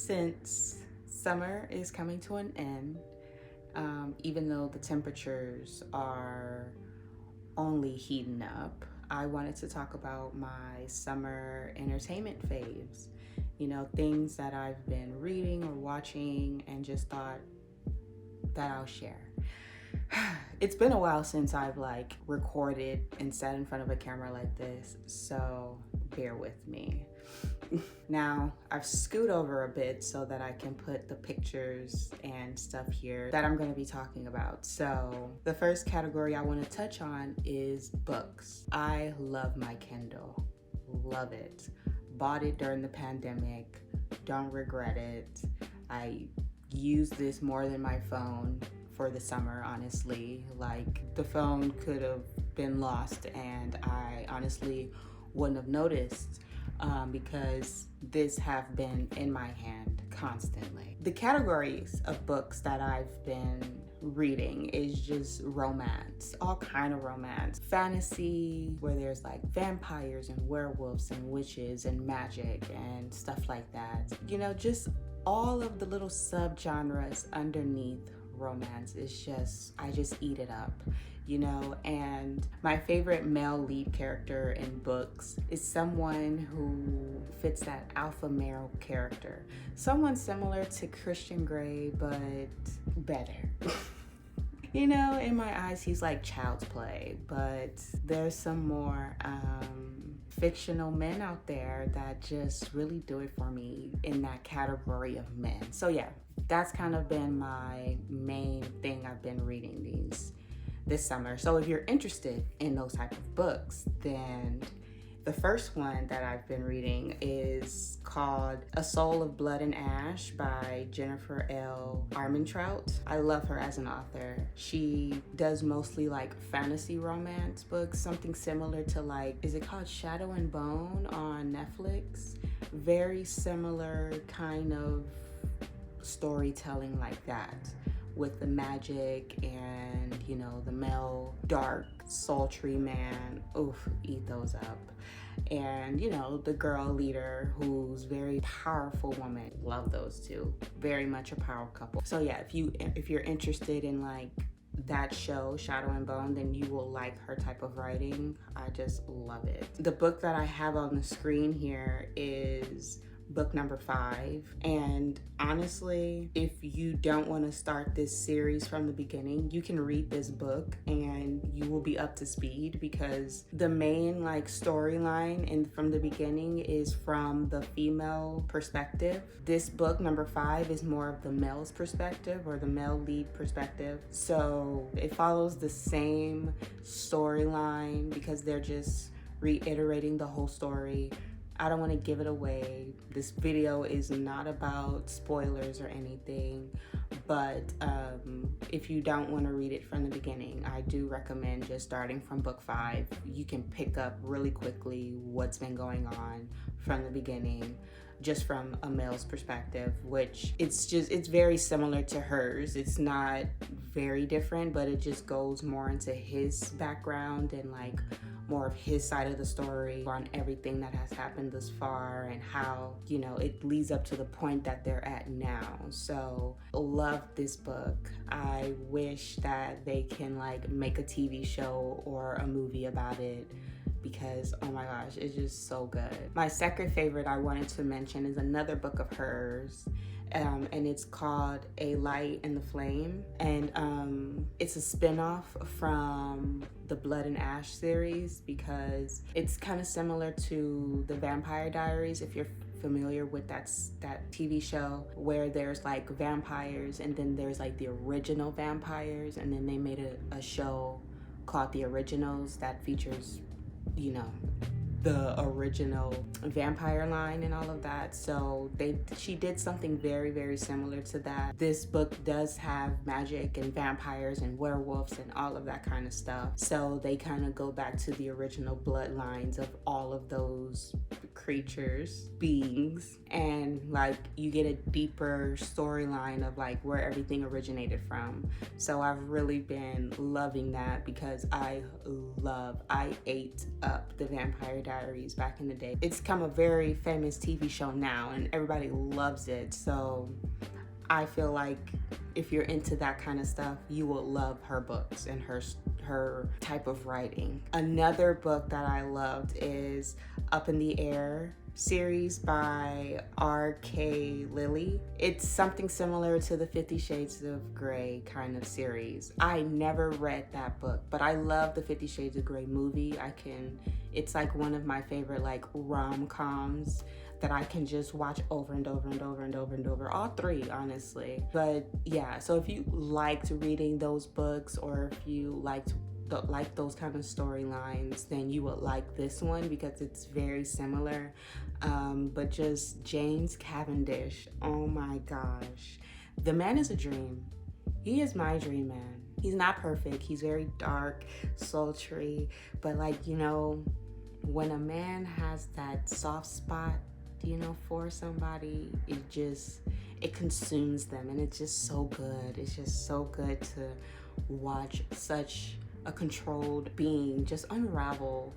Since summer is coming to an end, even though the temperatures are only heating up, I wanted to talk about my summer entertainment faves. You know, things that I've been reading or watching and just thought that I'll share. It's been a while since I've recorded and sat in front of a camera like this, so bear with me. Now, I've scooted over a bit so that I can put the pictures and stuff here that I'm going to be talking about. So the first category I want to touch on is books. I love my Kindle. Love it. Bought it during the pandemic. Don't regret it. I use this more than my phone for the summer, honestly. The phone could have been lost and I honestly wouldn't have noticed. Because this have been in my hand constantly. The categories of books that I've been reading is just romance, all kind of romance. Fantasy, where there's vampires and werewolves and witches and magic and stuff like that. You know, just all of the little subgenres underneath romance is just, I just eat it up. You know, and my favorite male lead character in books is someone who fits that alpha male character. Someone similar to Christian Grey, but better. You know, in my eyes, he's like child's play, but there's some more fictional men out there that just really do it for me in that category of men. So yeah, that's kind of been my main thing I've been reading this summer. So if you're interested in those type of books, then the first one that I've been reading is called A Soul of Blood and Ash by Jennifer L. Armentrout. I love her as an author. She does mostly fantasy romance books, something similar to is it called Shadow and Bone on Netflix? Very similar kind of storytelling like that, with the magic and, you know, the male dark sultry man. Oof, eat those up. And, you know, the girl leader who's very powerful woman. Love those two. Very much a power couple. So yeah, if you're interested in that show, Shadow and Bone, then you will like her type of writing. I just love it. The book that I have on the screen here is book number 5, and honestly, if you don't want to start this series from the beginning, you can read this book and you will be up to speed, because the main storyline and from the beginning is from the female perspective. This book number 5 is more of the male's perspective, or the male lead perspective, so it follows the same storyline because they're just reiterating the whole story. I don't want to give it away. This video is not about spoilers or anything, but if you don't want to read it from the beginning, I do recommend just starting from book 5. You can pick up really quickly what's been going on from the beginning, just from a male's perspective, which it's very similar to hers. It's not very different, but it just goes more into his background and more of his side of the story on everything that has happened thus far and how, you know, it leads up to the point that they're at now. So love this book. I wish that they can make a TV show or a movie about it, because oh my gosh, it's just so good. My second favorite I wanted to mention is another book of hers, and it's called A Light in the Flame, and it's a spin-off from the Blood and Ash series, because it's kind of similar to the Vampire Diaries, if you're familiar with that TV show, where there's vampires and then there's the original vampires, and then they made a show called The Originals that features, you know, the original vampire line and all of that. So she did something very, very similar to that. This book does have magic and vampires and werewolves and all of that kind of stuff. So they kind of go back to the original bloodlines of all of those creatures, beings, and you get a deeper storyline of where everything originated from. So I've really been loving that, because I ate up the Vampire Diaries Diaries back in the day. It's become a very famous TV show now and everybody loves it. So I feel like if you're into that kind of stuff, you will love her books and her type of writing. Another book that I loved is Up in the Air series by R.K. Lilly. It's something similar to the 50 Shades of Grey kind of series. I never read that book, but I love the 50 Shades of Grey movie. It's like one of my favorite like rom-coms that I can just watch over and over and over and over and over. All three, honestly. But yeah, so if you liked reading those books, or if you liked those kind of storylines, then you would like this one because it's very similar. But just James Cavendish, oh my gosh. The man is a dream. He is my dream man. He's not perfect. He's very dark, sultry, but like, you know, when a man has that soft spot, you know, for somebody, it consumes them, and it's just so good. It's just so good to watch such a controlled being just unravel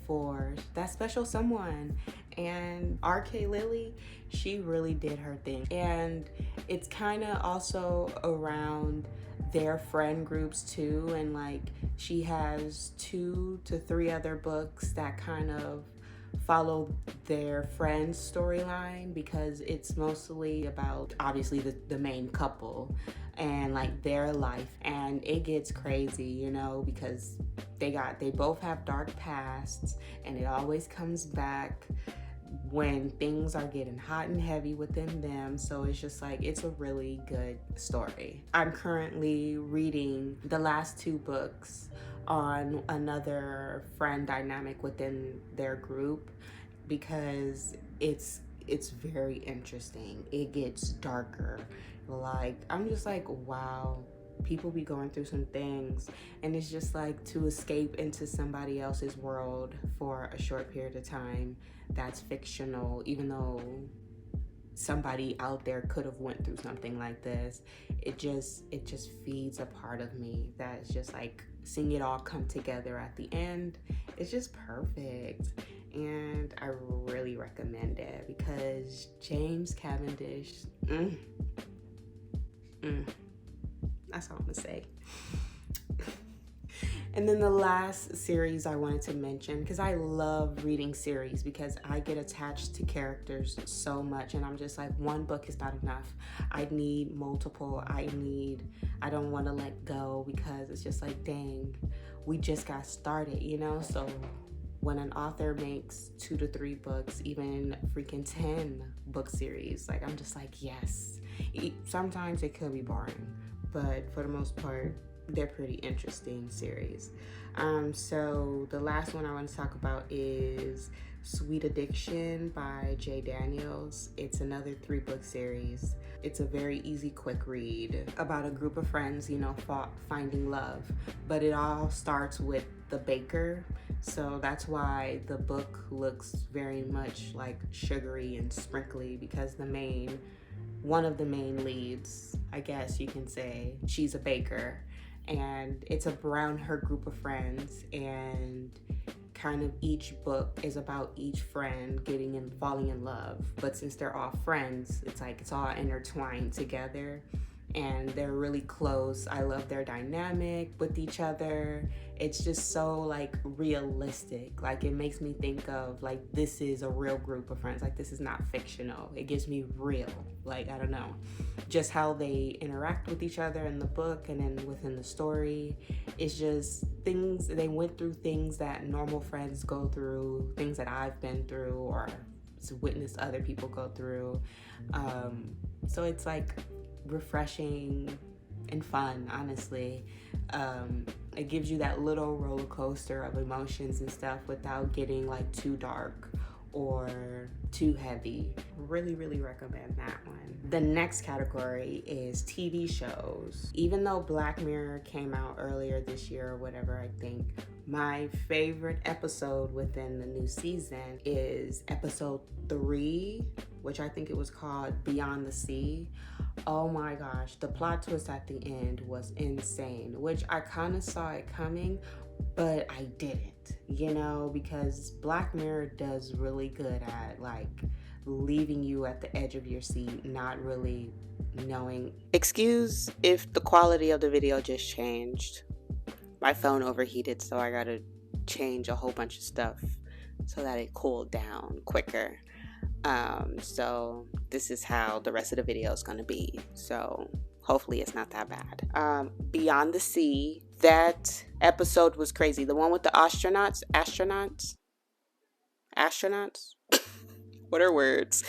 for that special someone. And R.K. Lilly, she really did her thing. And it's kind of also around their friend groups too, and like she has 2 to 3 other books that kind of follow their friends' storyline, because it's mostly about obviously the main couple and like their life, and it gets crazy, you know, because they both have dark pasts, and it always comes back when things are getting hot and heavy within them. So it's just like, it's a really good story. I'm currently reading the last 2 books on another friend dynamic within their group, because it's very interesting. It gets darker. Like, I'm just like, wow, people be going through some things, and it's just like to escape into somebody else's world for a short period of time that's fictional, even though somebody out there could have went through something like this. It just feeds a part of me that's just like, seeing it all come together at the end, it's just perfect. And I really recommend it because James Cavendish, that's all I'm gonna say. And then the last series I wanted to mention, because I love reading series because I get attached to characters so much, and I'm just like, one book is not enough. I need multiple. I don't want to let go, because it's just like, dang, we just got started, you know? So when an author makes 2 to 3 books, even freaking 10 book series, like, I'm just like, yes. Sometimes it could be boring, but for the most part, they're pretty interesting series. So the last one I want to talk about is Sweet Addiction by J. Daniels. It's another 3-book series. It's a very easy, quick read about a group of friends, you know, finding love. But it all starts with the baker. So that's why the book looks very much like sugary and sprinkly, because one of the main leads, I guess you can say, she's a baker. And it's around her group of friends, and kind of each book is about each friend getting and falling in love. But since they're all friends, it's like it's all intertwined together, and they're really close. I love their dynamic with each other. It's just so like realistic. Like, it makes me think of like, this is a real group of friends. Like, this is not fictional. It gives me real, like, I don't know, just how they interact with each other in the book and then within the story. It's just things, they went through things that normal friends go through, things that I've been through or witnessed other people go through. So it's like refreshing and fun, honestly. It gives you that little roller coaster of emotions and stuff without getting like too dark or too heavy. Really, really recommend that one. The next category is TV shows. Even though Black Mirror came out earlier this year or whatever, I think, My favorite episode within the new season is episode 3, which I think it was called Beyond the Sea. Oh my gosh, the plot twist at the end was insane, which I kind of saw it coming, but I didn't, because Black Mirror does really good at like leaving you at the edge of your seat, not really knowing. Excuse if the quality of the video just changed. My phone overheated, so I gotta change a whole bunch of stuff so that it cooled down quicker. So this is how the rest of the video is gonna be. So hopefully it's not that bad. Beyond the Sea, that episode was crazy. The one with the astronauts. What are words?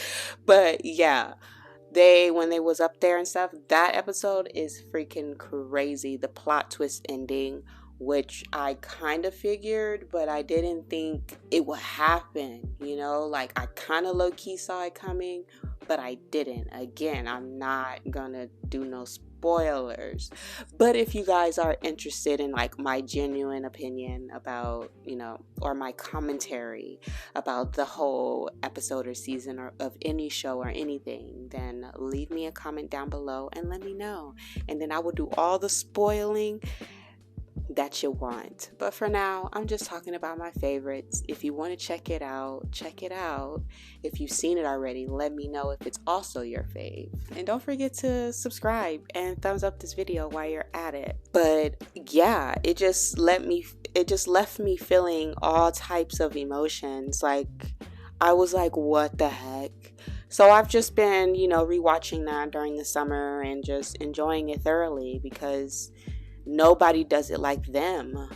But yeah, when they was up there and stuff, that episode is freaking crazy. The plot twist ending, which I kind of figured, but I didn't think it would happen, like I kind of low-key saw it coming, but I didn't. Again, I'm not gonna do no spoilers, but if you guys are interested in like my genuine opinion about, or my commentary about the whole episode or season or of any show or anything, then leave me a comment down below and let me know, and then I will do all the spoiling that you want. But for now, I'm just talking about my favorites. If you want to check it out. If you've seen it already, let me know if it's also your fave. And don't forget to subscribe and thumbs up this video while you're at it. But yeah, it just left me feeling all types of emotions. Like I was like, what the heck? So I've just been, rewatching that during the summer and just enjoying it thoroughly because nobody does it like them.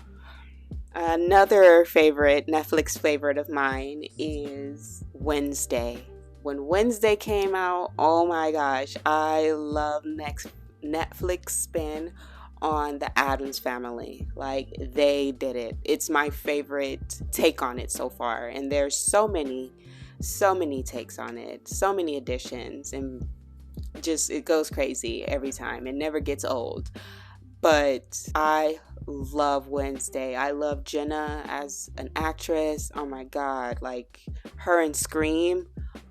Another Netflix favorite of mine is Wednesday. When Wednesday came out, oh my gosh, I love Netflix spin on the Addams Family. Like, they did it. It's my favorite take on it so far, and there's so many takes on it, so many additions, and just it goes crazy every time. It never gets old. But I love Wednesday. I love Jenna as an actress. Oh my God. Like her in Scream.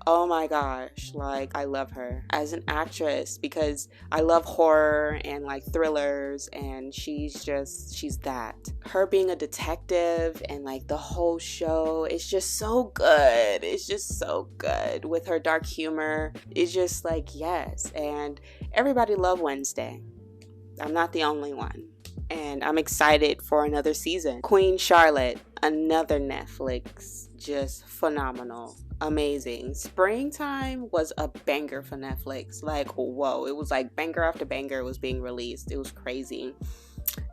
Oh my gosh. Like I love her as an actress because I love horror and like thrillers, and she's that. Her being a detective and like the whole show, it's just so good. It's just so good with her dark humor. It's just like, yes. And everybody love Wednesday. I'm not the only one. And I'm excited for another season. Queen Charlotte, another Netflix, just phenomenal, amazing. Springtime was a banger for Netflix. Like, whoa, it was like banger after banger was being released. It was crazy.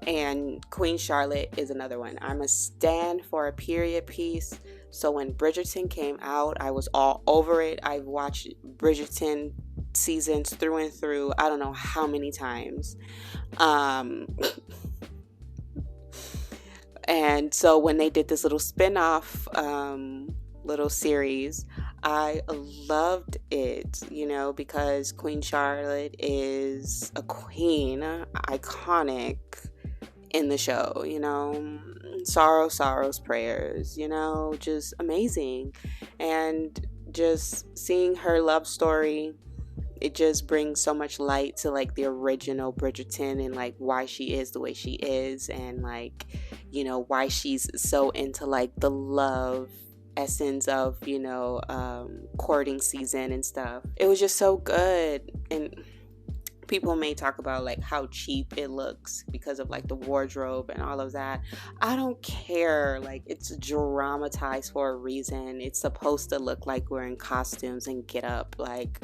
And Queen Charlotte is another one. I'm a stan for a period piece. So when Bridgerton came out, I was all over it. I've watched Bridgerton seasons through and through. I don't know how many times. And so when they did this little spin-off little series, I loved it, because Queen Charlotte is a queen, iconic in the show, sorrows, prayers, just amazing. And just seeing her love story, it just brings so much light to like the original Bridgerton and like why she is the way she is, and like, why she's so into like the love essence of, courting season and stuff. It was just so good. And people may talk about like how cheap it looks because of like the wardrobe and all of that. I don't care. Like, it's dramatized for a reason. It's supposed to look like we're in costumes and get up, like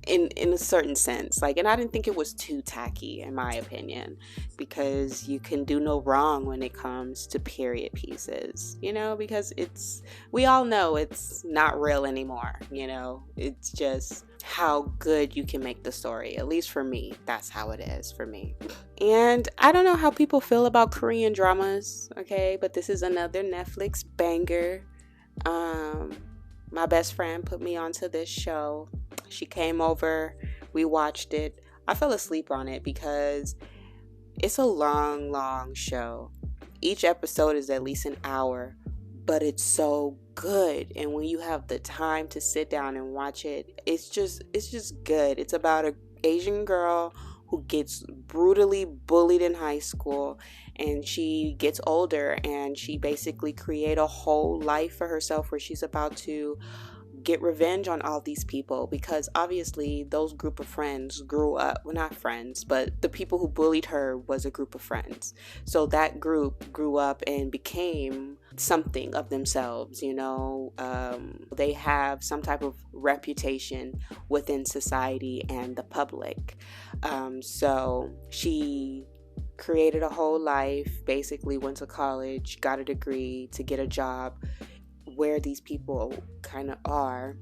in a certain sense. Like, and I didn't think it was too tacky, in my opinion, because you can do no wrong when it comes to period pieces, because we all know it's not real anymore. It's just how good you can make the story. At least for me, that's how it is for me. And I don't know how people feel about Korean dramas, okay, but this is another Netflix banger. My best friend put me onto this show. She came over, we watched it. I fell asleep on it because it's a long show, Each episode is at least an hour, but it's so good. And when you have the time to sit down and watch it, it's just good. It's about an Asian girl who gets brutally bullied in high school, and she gets older and she basically create a whole life for herself where she's about to get revenge on all these people, because obviously those group of friends grew up, well, not friends, but the people who bullied her was a group of friends. So that group grew up and became something of themselves, they have some type of reputation within society and the public. So she created a whole life, basically went to college, got a degree to get a job where these people kind of are,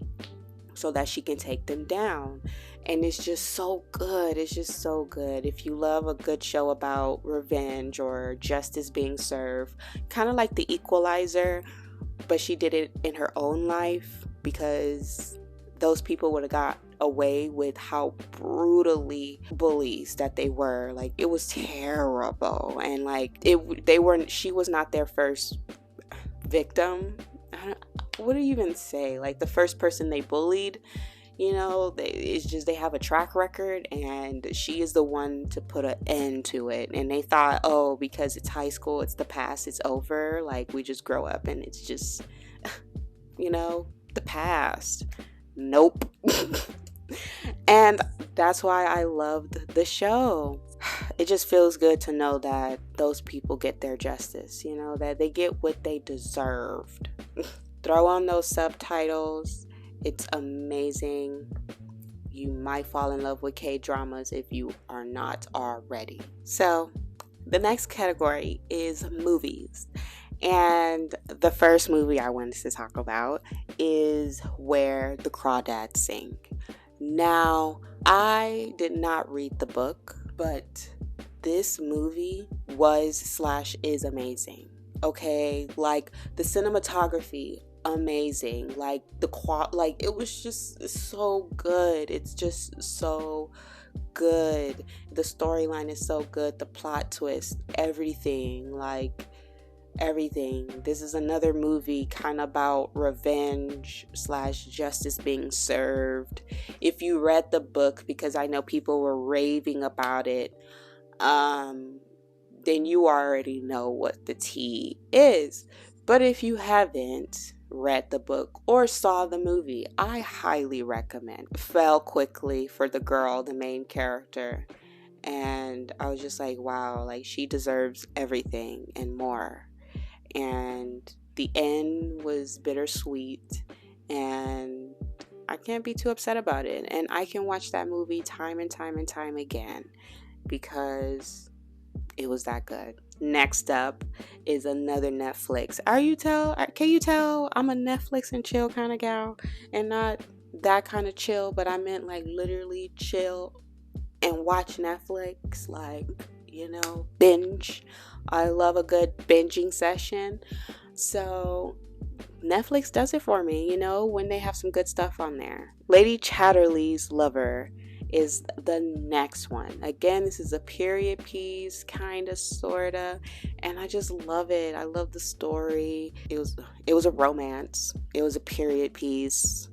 so that she can take them down. And it's just so good. It's just so good. If you love a good show about revenge or justice being served, kind of like The Equalizer, but she did it in her own life, because those people would have got away with how brutally bullies that they were. Like, it was terrible. And like, she was not their first victim. What do you even say? Like, the first person they bullied, it's just they have a track record, and she is the one to put an end to it. And they thought, oh, because it's high school, it's the past, it's over, like we just grow up and it's just the past. Nope. And that's why I loved the show. It just feels good to know that those people get their justice, that they get what they deserved. Throw on those subtitles. It's amazing. You might fall in love with K-dramas if you are not already. So, the next category is movies. And the first movie I wanted to talk about is Where the Crawdads Sing. Now, I did not read the book, but this movie is amazing. Okay, like the cinematography, amazing. Like it was just so good. It's just so good. The storyline is so good. The plot twist, everything. This is another movie kind of about revenge / justice being served. If you read the book, because I know people were raving about it, then you already know what the tea is. But if you haven't read the book or saw the movie, I highly recommend. Fell quickly for the girl, the main character. And I was just like, wow, like she deserves everything and more. And the end was bittersweet, and I can't be too upset about it. And I can watch that movie time and time and time again, because it was that good. Next up is another Netflix. Can you tell I'm a Netflix and chill kind of gal, and not that kind of chill, but I meant like literally chill and watch Netflix, binge. I love a good binging session. So Netflix does it for me, when they have some good stuff on there. Lady Chatterley's Lover is the next one. Again, this is a period piece, kind of, sorta, and I just love it. I love the story. It was a romance. It was a period piece.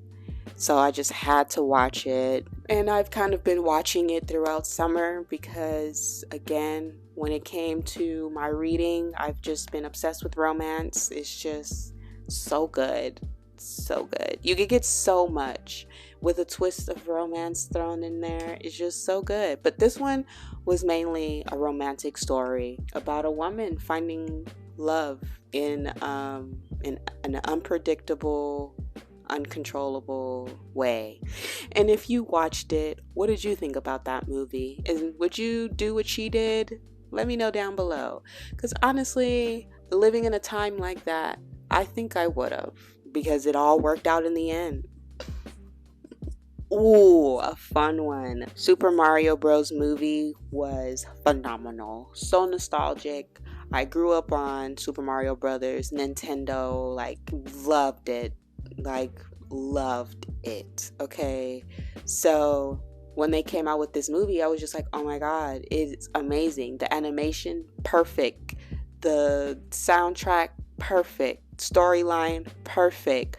So I just had to watch it. And I've kind of been watching it throughout summer because, again, when it came to my reading, I've just been obsessed with romance. It's just so good. So good. You could get so much with a twist of romance thrown in there. It's just so good. But this one was mainly a romantic story about a woman finding love in an unpredictable, uncontrollable way. And if you watched it, what did you think about that movie? And would you do what she did? Let me know down below. Because honestly, living in a time like that, I think I would have, because it all worked out in the end. Ooh, a fun one. Super Mario Bros. Movie was phenomenal. So nostalgic. I grew up on Super Mario Brothers, Nintendo, loved it. Loved it. Okay. So when they came out with this movie, I was just like, oh my God, it's amazing. The animation, perfect. The soundtrack, perfect. Storyline, perfect.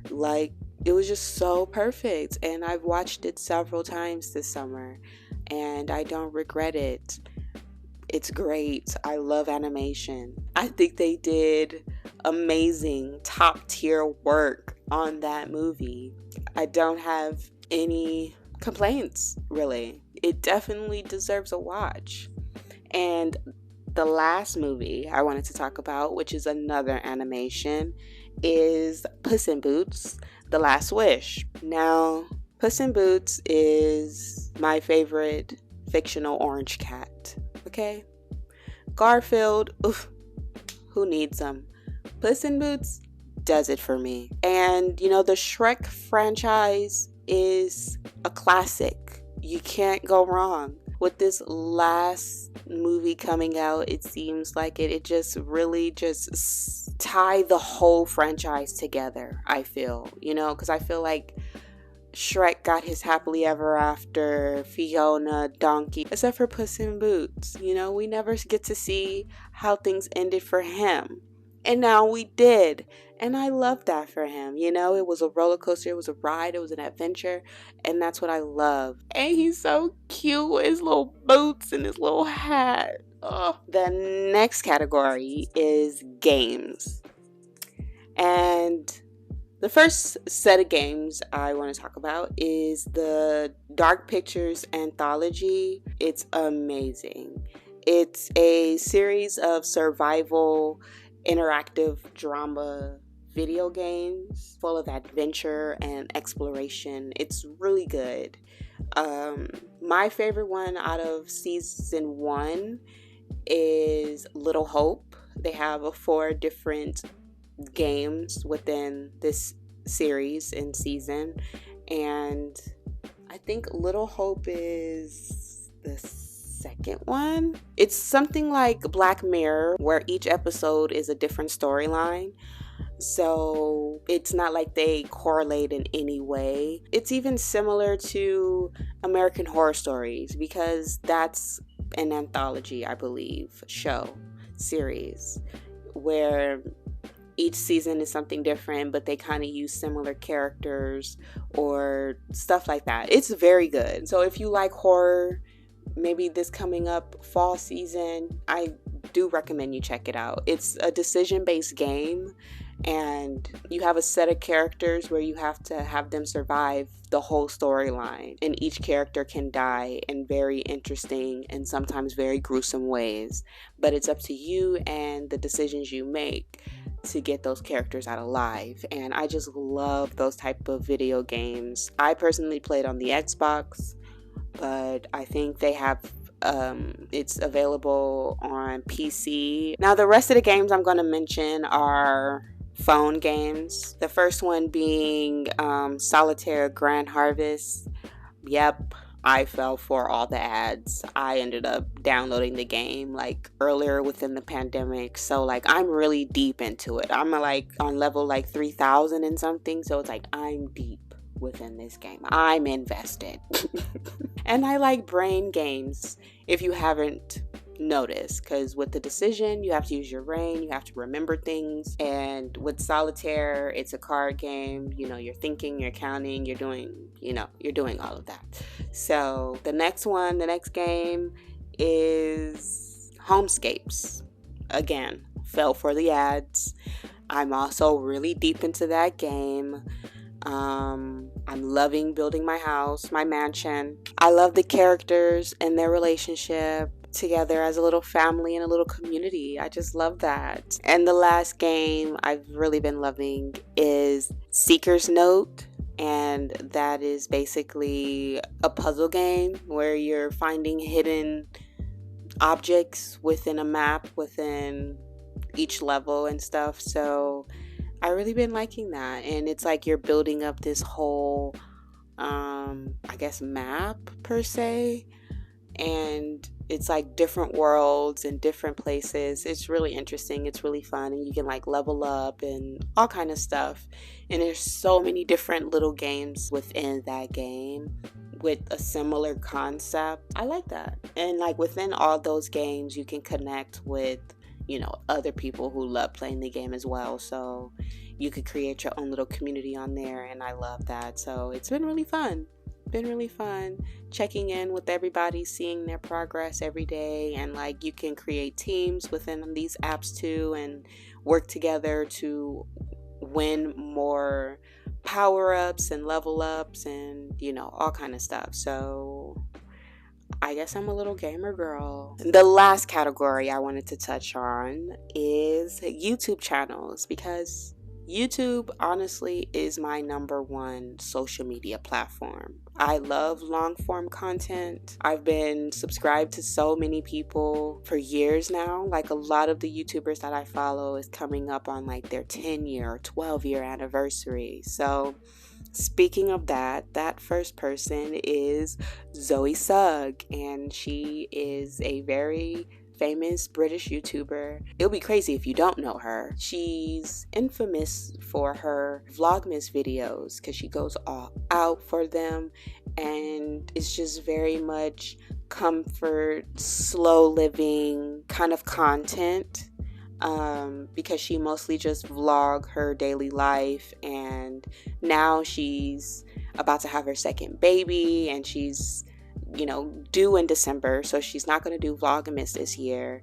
Like, it was just so perfect. And I've watched it several times this summer, and I don't regret it. It's great. I love animation. I think they did amazing, top tier work on that movie. I don't have any complaints, really. It definitely deserves a watch. And the last movie I wanted to talk about, which is another animation, is Puss in Boots: The Last Wish. Now, Puss in Boots is my favorite fictional orange cat. Okay? Garfield, oof, who needs him? Puss in Boots does it for me. And, the Shrek franchise is a classic. You can't go wrong. With this last movie coming out, it seems like it just really just tie the whole franchise together, I feel. Because I feel like Shrek got his happily ever after, Fiona, Donkey, except for Puss in Boots. We never get to see how things ended for him. And now we did. And I love that for him. It was a roller coaster, it was a ride, it was an adventure. And that's what I love. And he's so cute with his little boots and his little hat. Oh. The next category is games. And the first set of games I want to talk about is the Dark Pictures Anthology. It's amazing. It's a series of survival interactive drama video games full of adventure and exploration. It's really good. My favorite one out of season 1 is Little Hope. They have 4 different games within this series and season, and I think Little Hope is the second one. It's something like Black Mirror, where each episode is a different storyline, so it's not like they correlate in any way. It's even similar to American Horror Stories, because that's an anthology, I believe, series, where each season is something different, but they kind of use similar characters or stuff like that. It's very good. So if you like horror, maybe this coming up fall season, I do recommend you check it out. It's a decision-based game, and you have a set of characters where you have to have them survive the whole storyline, and each character can die in very interesting and sometimes very gruesome ways, but it's up to you and the decisions you make to get those characters out alive. And I just love those type of video games. I personally played on the Xbox, but I think they have it's available on PC. Now, the rest of the games I'm going to mention are phone games. The first one being Solitaire Grand Harvest. Yep, I fell for all the ads. I ended up downloading the game like earlier within the pandemic, so like I'm really deep into it. I'm like on level like 3,000 and something, so it's like I'm deep within this game. I'm invested. And I like brain games, if you haven't noticed, because with the decision you have to use your brain, you have to remember things, and with Solitaire it's a card game. You're thinking, you're counting, you're doing all of that. So the next game is Homescapes. Again, fell for the ads. I'm also really deep into that game. I'm loving building my house, my mansion. I love the characters and their relationship together as a little family and a little community. I just love that. And the last game I've really been loving is Seeker's Note, and that is basically a puzzle game where you're finding hidden objects within a map within each level and stuff. So I really been liking that, and it's like you're building up this whole map per se, and it's like different worlds and different places. It's really interesting, it's really fun, and you can like level up and all kind of stuff. And there's so many different little games within that game with a similar concept. I like that. And like within all those games you can connect with other people who love playing the game as well. So you could create your own little community on there, and I love that. So it's been really fun. Checking in with everybody, seeing their progress every day, and like you can create teams within these apps too and work together to win more power-ups and level ups and all kind of stuff. So I guess I'm a little gamer girl. The last category I wanted to touch on is YouTube channels, because YouTube honestly is my number one social media platform. I love long form content. I've been subscribed to so many people for years now. Like a lot of the YouTubers that I follow is coming up on like their 10-year or 12-year anniversary. So speaking of that first person is Zoe Sugg, and she is a very famous British YouTuber. It'll be crazy if you don't know her. She's infamous for her Vlogmas videos because she goes all out for them, and it's just very much comfort, slow living kind of content. Because she mostly just vlog her daily life, and now she's about to have her second baby, and she's due in December, so she's not going to do Vlogmas this year.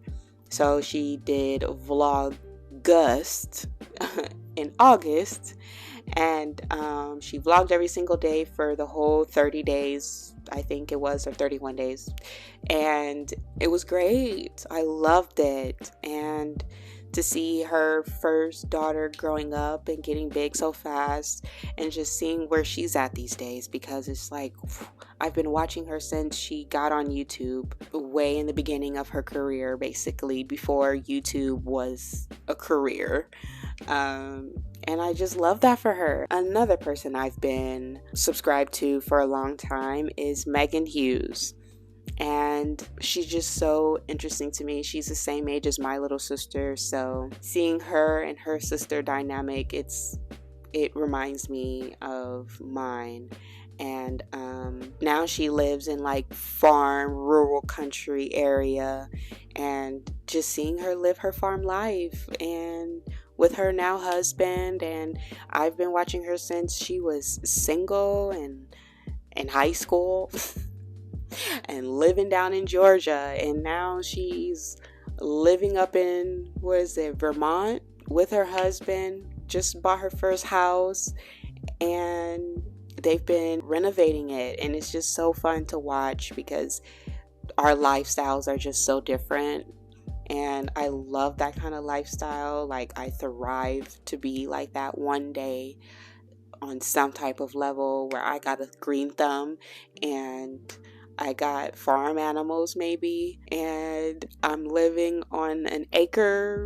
So she did Vlogust in August, and she vlogged every single day for the whole 30 days, I think it was, or 31 days, and it was great. I loved it. And to see her first daughter growing up and getting big so fast, and just seeing where she's at these days, because it's like I've been watching her since she got on YouTube way in the beginning of her career, basically before YouTube was a career. And I just love that for her. Another person I've been subscribed to for a long time is Megan Hughes. And she's just so interesting to me. She's the same age as my little sister, so seeing her and her sister dynamic, it reminds me of mine. And now she lives in like farm, rural country area, and just seeing her live her farm life and with her now husband. And I've been watching her since she was single and in high school and living down in Georgia, and now she's living up in Vermont with her husband. Just bought her first house, and they've been renovating it, and it's just so fun to watch because our lifestyles are just so different, and I love that kind of lifestyle. Like, I thrive to be like that one day on some type of level where I got a green thumb and I got farm animals maybe, and I'm living on an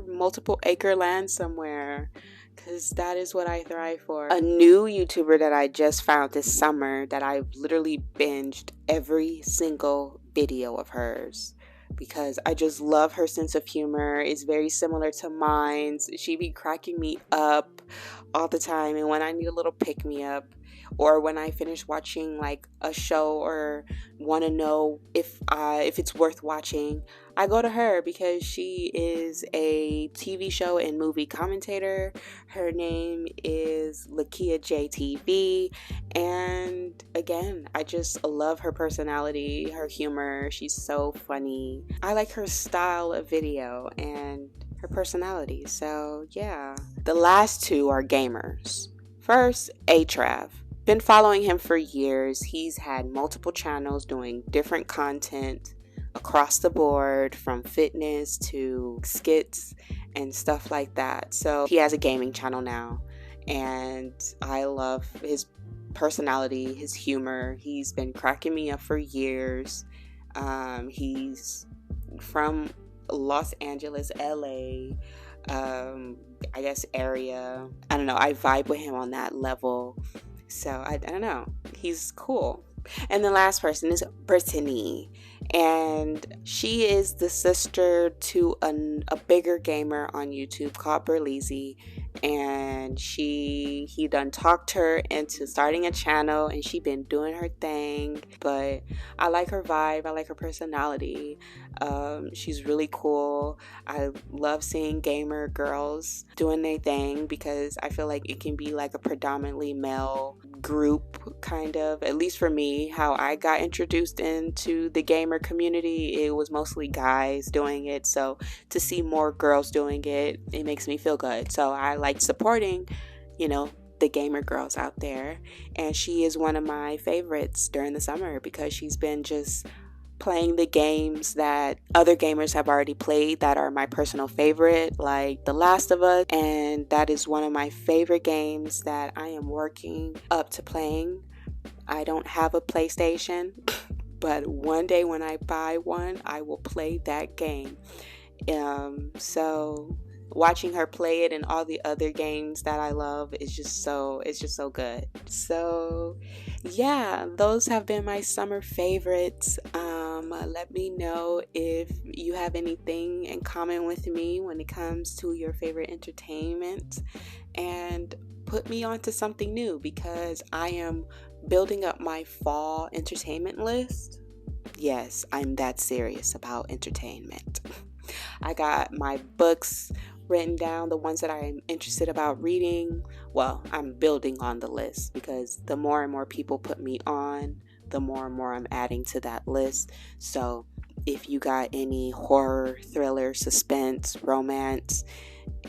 multiple acre land somewhere, because that is what I thrive for. A new YouTuber that I just found this summer that I've literally binged every single video of hers, because I just love her sense of humor. It's very similar to mine. She be cracking me up all the time, and when I need a little pick-me-up, or when I finish watching like a show or want to know if it's worth watching, I go to her, because she is a TV show and movie commentator. Her name is Lakia JTV, and again, I just love her personality, her humor. She's so funny. I like her style of video and her personality. So yeah. The last two are gamers. First, Atrav. Been following him for years. He's had multiple channels doing different content across the board, from fitness to skits and stuff like that. So he has a gaming channel now, and I love his personality, his humor. He's been cracking me up for years. He's from Los Angeles, LA, I guess area. I don't know. I vibe with him on that level. So I don't know. He's cool. And the last person is Brittany, and she is the sister to a bigger gamer on YouTube called Berleezy, and he done talked her into starting a channel, and she been doing her thing. But I like her vibe, I like her personality. She's really cool. I love seeing gamer girls doing their thing, because I feel like it can be like a predominantly male group, kind of, at least for me. How I got introduced into the gamer community, it was mostly guys doing it, so to see more girls doing it, it makes me feel good. So I like supporting, you know, the gamer girls out there. And she is one of my favorites during the summer, because she's been just playing the games that other gamers have already played that are my personal favorite, like The Last of Us. And that is one of my favorite games that I am working up to playing. I don't have a PlayStation, but one day when I buy one, I will play that game. So watching her play it and all the other games that I love is it's just so good. So yeah, those have been my summer favorites. Let me know if you have anything in common with me when it comes to your favorite entertainment, and put me onto something new, because I am building up my fall entertainment list. Yes, I'm that serious about entertainment. I got my books written down, the ones that I'm interested about reading. Well, I'm building on the list, because the more and more people put me on, the more and more I'm adding to that list. So if you got any horror, thriller, suspense, romance,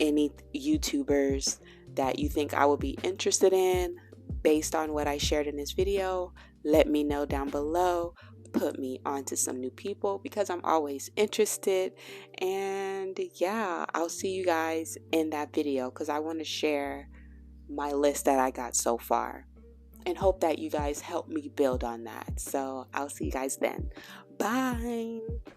any YouTubers that you think I would be interested in based on what I shared in this video, let me know down below. Put me onto some new people, because I'm always interested. And yeah, I'll see you guys in that video, because I want to share my list that I got so far, and hope that you guys help me build on that. So I'll see you guys then. Bye.